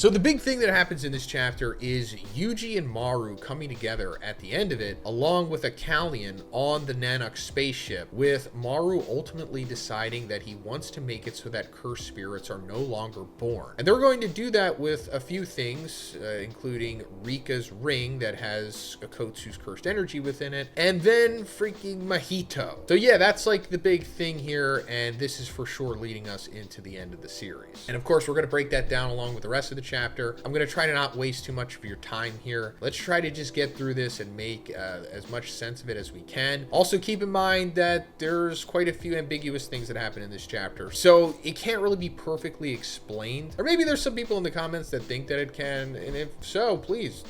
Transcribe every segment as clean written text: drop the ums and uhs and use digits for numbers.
So the big thing that happens in this chapter is Yuji and Maru coming together at the end of it, along with a Kallian on the Nanook spaceship, with Maru ultimately deciding that he wants to make it so that cursed spirits are no longer born. And they're going to do that with a few things, including Rika's ring that has Akotsu's cursed energy within it, and then freaking Mahito. So yeah, that's like the big thing here, and this is for sure leading us into the end of the series. And of course, we're going to break that down along with the rest of the chapter. I'm going to try to not waste too much of your time here. Let's try to just get through this and make as much sense of it as we can. Also, keep in mind that there's quite a few ambiguous things that happen in this chapter, so it can't really be perfectly explained. Or maybe there's some people in the comments that think that it can, and if so, please,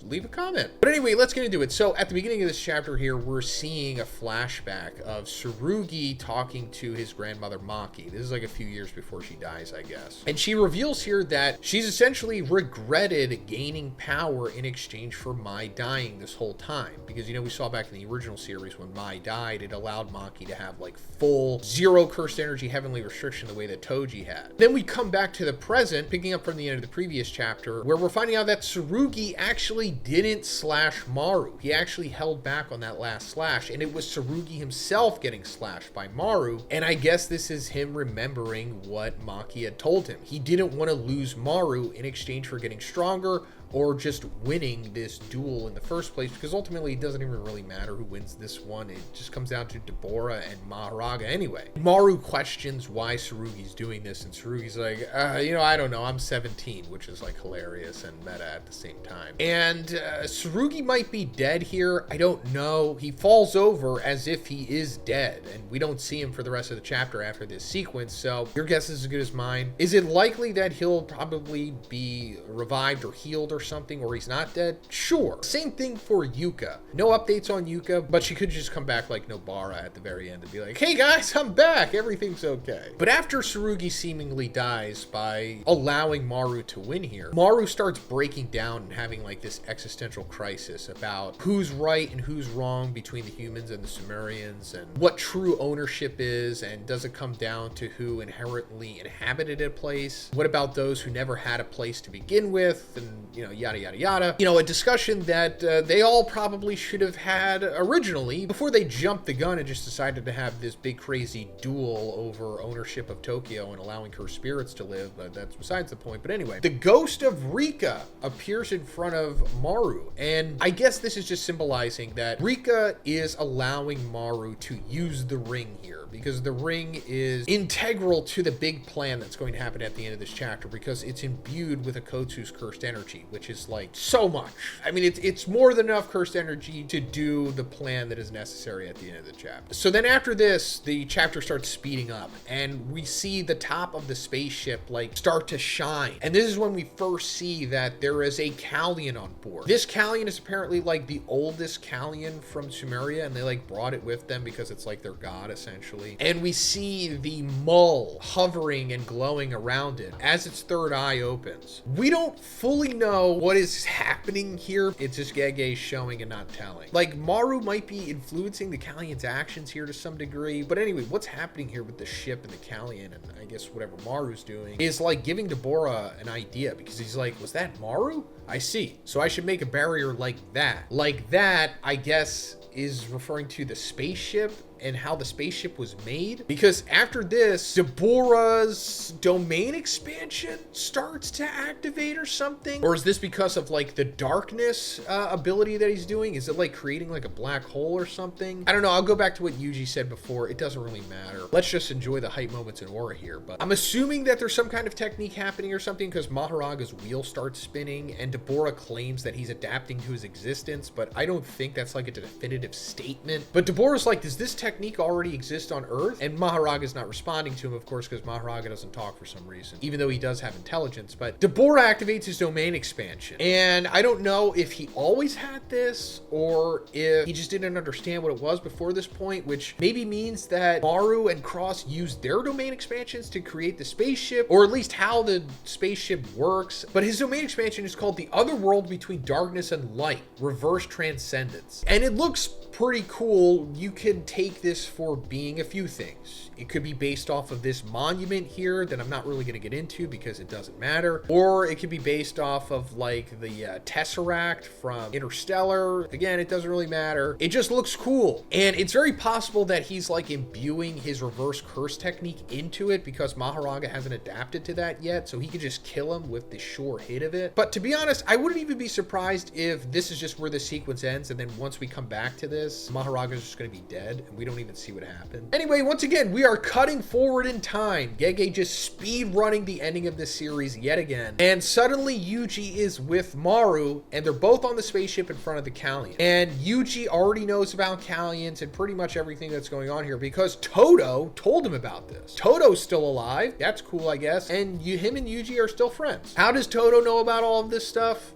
leave a comment. But anyway, let's get into it. So at the beginning of this chapter here, we're seeing a flashback of Tsurugi talking to his grandmother Maki. This is like a few years before she dies, I guess. And she reveals here that she's essentially regretted gaining power in exchange for Mai dying this whole time. Because, we saw back in the original series when Mai died, it allowed Maki to have like full zero cursed energy heavenly restriction the way that Toji had. Then we come back to the present, picking up from the end of the previous chapter, where we're finding out that Tsurugi actually didn't slash Maru. He actually held back on that last slash, and it was Tsurugi himself getting slashed by Maru. And I guess this is him remembering what Maki had told him. He didn't want to lose Maru in exchange for getting stronger or just winning this duel in the first place, because ultimately it doesn't even really matter who wins this one. It just comes down to Deborah and Maharaga anyway. Maru questions why Tsurugi's doing this, and Tsurugi's like, I don't know, I'm 17, which is like hilarious and meta at the same time. And Tsurugi might be dead here, I don't know. He falls over as if he is dead, and we don't see him for the rest of the chapter after this sequence, so your guess is as good as mine. Is it likely that he'll probably be revived or healed or something, or he's not dead? Sure. Same thing for Yuka. No updates on Yuka, but she could just come back like Nobara at the very end and be like, hey guys, I'm back, everything's okay. But after Tsurugi seemingly dies by allowing Maru to win here, Maru starts breaking down and having like this existential crisis about who's right and who's wrong between the humans and the Sumerians, and what true ownership is, and does it come down to who inherently inhabited a place? What about those who never had a place to begin with? And yada yada yada. A discussion that they all probably should have had originally before they jumped the gun and just decided to have this big crazy duel over ownership of Tokyo and allowing her spirits to live, but that's besides the point. But anyway, the ghost of Rika appears in front of Maru, and I guess this is just symbolizing that Rika is allowing Maru to use the ring here, because the ring is integral to the big plan that's going to happen at the end of this chapter, because it's imbued with Akotsu's cursed energy, which is like so much. I mean, it's more than enough cursed energy to do the plan that is necessary at the end of the chapter. So then after this, the chapter starts speeding up, and we see the top of the spaceship like start to shine. And this is when we first see that there is a Kallian on board. This Kallian is apparently like the oldest Kallian from Sumeria, and they like brought it with them because it's like their god essentially. And we see the Mull hovering and glowing around it as its third eye opens. We don't fully know what is happening here. It's just Gege showing and not telling. Like, Maru might be influencing the Kallian's actions here to some degree, but anyway, what's happening here with the ship and the Kallian, and I guess whatever Maru's doing, is like giving Deborah an idea, because he's like, was that Maru? I see. So I should make a barrier like that. Like that, I guess, is referring to the spaceship and how the spaceship was made, because after this, Deborah's domain expansion starts to activate or something. Or is this because of like the darkness ability that he's doing? Is it like creating like a black hole or something? I don't know. I'll go back to what Yuji said before. It doesn't really matter. Let's just enjoy the hype moments in Aura here. But I'm assuming that there's some kind of technique happening or something, because Maharaga's wheel starts spinning and Deborah claims that he's adapting to his existence, but I don't think that's like a definitive statement. But Deborah's like, does this technique already exist on Earth? And Maharaga's not responding to him, of course, because Maharaga doesn't talk for some reason, even though he does have intelligence. But Deborah activates his domain expansion, and I don't know if he always had this or if he just didn't understand what it was before this point, which maybe means that Maru and Cross used their domain expansion expansions to create the spaceship, or at least how the spaceship works. But his domain expansion is called The Other World Between Darkness and Light, Reverse Transcendence. And it looks pretty cool. You could take this for being a few things. It could be based off of this monument here that I'm not really going to get into because it doesn't matter. Or it could be based off of like the Tesseract from Interstellar. Again, it doesn't really matter. It just looks cool. And it's very possible that he's like imbuing his reverse curse technique into it because Mahoraga hasn't adapted to that yet. So he could just kill him with the sure hit of it. But to be honest, I wouldn't even be surprised if this is just where the sequence ends. And then once we come back to this, Mahoraga is just going to be dead and we don't even see what happened. Anyway, once again, we are cutting forward in time. Gege just speed running the ending of this series yet again. And suddenly Yuji is with Maru and they're both on the spaceship in front of the Callion. And Yuji already knows about Callions and pretty much everything that's going on here because Todo told him about this. Todo's still alive. That's cool, I guess. And him and Yuji are still friends. How does Todo know about all of this stuff?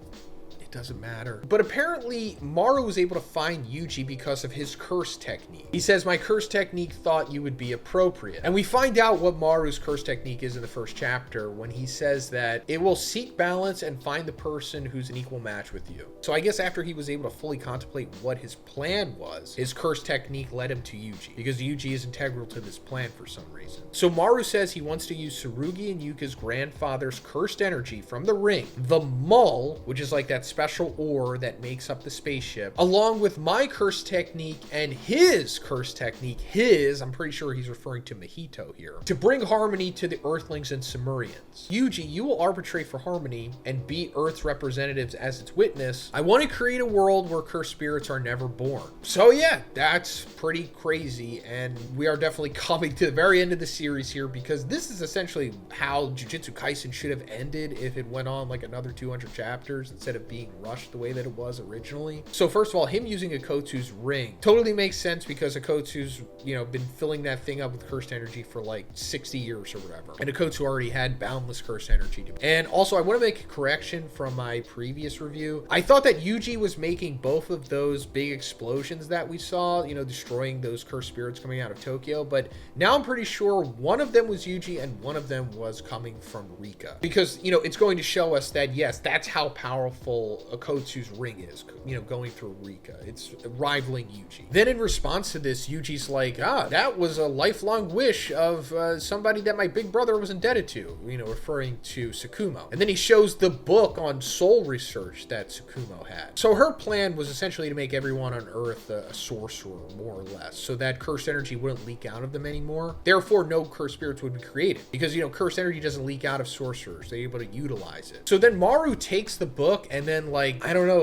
Doesn't matter. But apparently Maru was able to find Yuji because of his curse technique. He says, my curse technique thought you would be appropriate. And we find out what Maru's curse technique is in the first chapter when he says that it will seek balance and find the person who's an equal match with you. So I guess after he was able to fully contemplate what his plan was, his curse technique led him to Yuji because Yuji is integral to this plan for some reason. So Maru says he wants to use Tsurugi and Yuka's grandfather's cursed energy from the ring, the Mull, which is like that special ore that makes up the spaceship, along with my curse technique and his curse technique, I'm pretty sure he's referring to Mahito here, to bring harmony to the Earthlings and Sumerians. Yuji, you will arbitrate for harmony and be Earth's representatives as its witness. I want to create a world where cursed spirits are never born. So yeah, that's pretty crazy, and we are definitely coming to the very end of the series here because this is essentially how Jujutsu Kaisen should have ended if it went on like another 200 chapters instead of being rushed the way that it was originally. So first of all, him using Akotsu's ring totally makes sense because Akotsu's, been filling that thing up with cursed energy for like 60 years or whatever. And Akotsu already had boundless cursed energy. And also, I want to make a correction from my previous review. I thought that Yuji was making both of those big explosions that we saw, destroying those cursed spirits coming out of Tokyo. But now I'm pretty sure one of them was Yuji and one of them was coming from Rika. Because, it's going to show us that, yes, that's how powerful Akotsu's ring is, going through Rika. It's rivaling Yuji. Then in response to this, Yuji's like, that was a lifelong wish of somebody that my big brother was indebted to, referring to Tsukumo. And then he shows the book on soul research that Tsukumo had. So her plan was essentially to make everyone on Earth a sorcerer, more or less, so that cursed energy wouldn't leak out of them anymore. Therefore, no cursed spirits would be created because, cursed energy doesn't leak out of sorcerers. They're able to utilize it. So then Maru takes the book and then,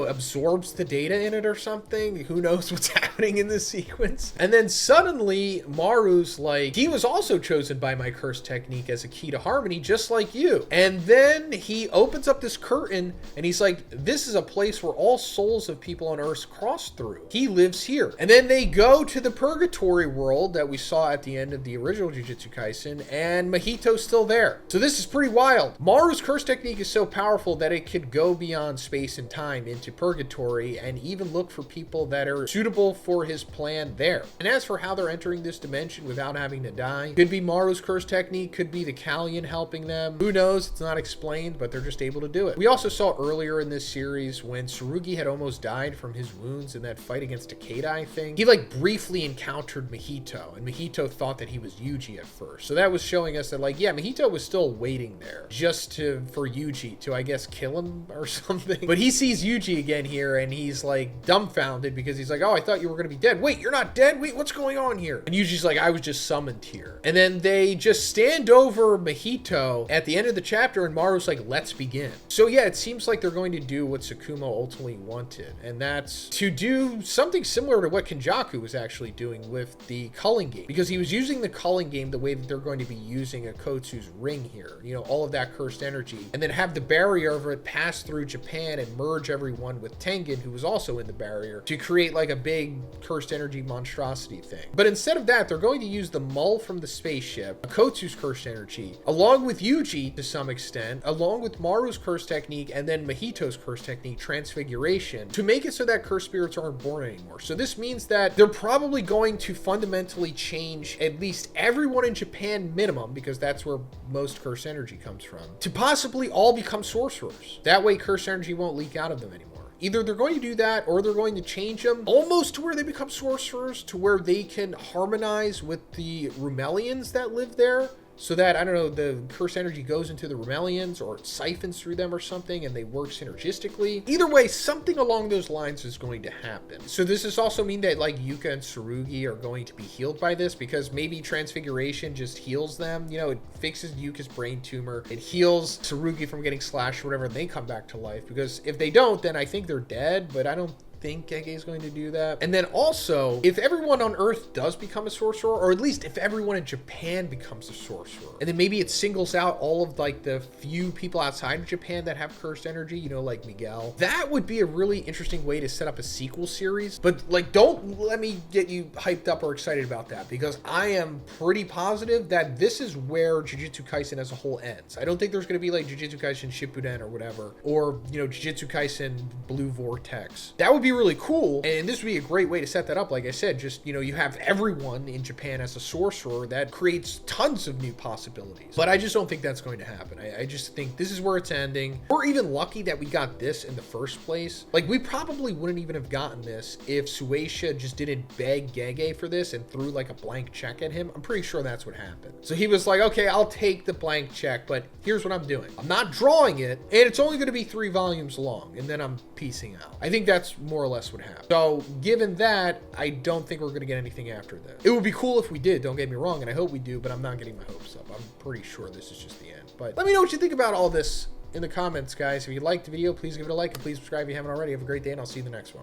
absorbs the data in it or something. Who knows what's happening in this sequence? And then suddenly Maru's like, he was also chosen by my curse technique as a key to harmony, just like you. And then he opens up this curtain and he's like, this is a place where all souls of people on Earth cross through. He lives here. And then they go to the Purgatory world that we saw at the end of the original Jujutsu Kaisen, and Mahito's still there. So this is pretty wild. Maru's curse technique is so powerful that it could go beyond space and time into Purgatory and even look for people that are suitable for his plan there. And as for how they're entering this dimension without having to die, could be Maru's curse technique, could be the Callion helping them. Who knows? It's not explained, but they're just able to do it. We also saw earlier in this series when Tsurugi had almost died from his wounds in that fight against Takeda, I think. He briefly encountered Mahito, and Mahito thought that he was Yuji at first. So that was showing us that Mahito was still waiting there just for Yuji to, I guess, kill him or something. But he sees Yuji again here and he's dumbfounded because he's like, oh, I thought you were going to be dead. Wait, you're not dead? Wait, what's going on here? And Yuji's like, I was just summoned here. And then they just stand over Mahito at the end of the chapter and Maru's like, let's begin. So yeah, it seems like they're going to do what Tsukumo ultimately wanted, and that's to do something similar to what Kenjaku was actually doing with the culling game, because he was using the culling game the way that they're going to be using Akotsu's ring here, all of that cursed energy, and then have the barrier of it pass through Japan then merge everyone with Tengen, who was also in the barrier, to create like a big cursed energy monstrosity thing. But instead of that, they're going to use the Mull from the spaceship, Akotsu's cursed energy, along with Yuji to some extent, along with Maru's cursed technique, and then Mahito's cursed technique, transfiguration, to make it so that cursed spirits aren't born anymore. So this means that they're probably going to fundamentally change at least everyone in Japan minimum, because that's where most cursed energy comes from, to possibly all become sorcerers. That way cursed energy won't leak out of them anymore. Either they're going to do that, or they're going to change them almost to where they become sorcerers, to where they can harmonize with the Rumelians that live there, so that, I don't know, the cursed energy goes into the Rumelians, or it siphons through them or something, and they work synergistically. Either way, something along those lines is going to happen. So does this also mean that like Yuka and Tsurugi are going to be healed by this? Because maybe transfiguration just heals them. You know, it fixes Yuka's brain tumor. It heals Tsurugi from getting slashed or whatever, and they come back to life. Because if they don't, then I think they're dead, but I don't think Gege is going to do that. And then also, if everyone on Earth does become a sorcerer, or at least if everyone in Japan becomes a sorcerer, and then maybe it singles out all of like the few people outside of Japan that have cursed energy, you know, like Miguel, that would be a really interesting way to set up a sequel series. But like, don't let me get you hyped up or excited about that, because I am pretty positive that this is where Jujutsu Kaisen as a whole ends. I don't think there's going to be like Jujutsu Kaisen Shippuden or whatever, or, you know, Jujutsu Kaisen Blue Vortex. That would be really cool, and this would be a great way to set that up. Like I said, just, you know, you have everyone in Japan as a sorcerer. That creates tons of new possibilities, but I just don't think that's going to happen. I just think this is where it's ending. We're even lucky that we got this in the first place. Like, we probably wouldn't even have gotten this if Sueisha just didn't beg Gege for this and threw like a blank check at him. I'm pretty sure that's what happened. So he was like, okay, I'll take the blank check, but here's what I'm doing. I'm not drawing it, and it's only going to be 3 volumes long, and then I'm piecing out. I think that's more or less what happened. So given that, I don't think we're going to get anything after this. It would be cool if we did, don't get me wrong, and I hope we do, but I'm not getting my hopes up. I'm pretty sure this is just the end. But let me know what you think about all this in the comments, guys. If you liked the video, please give it a like, and please subscribe if you haven't already. Have a great day, and I'll see you in the next one.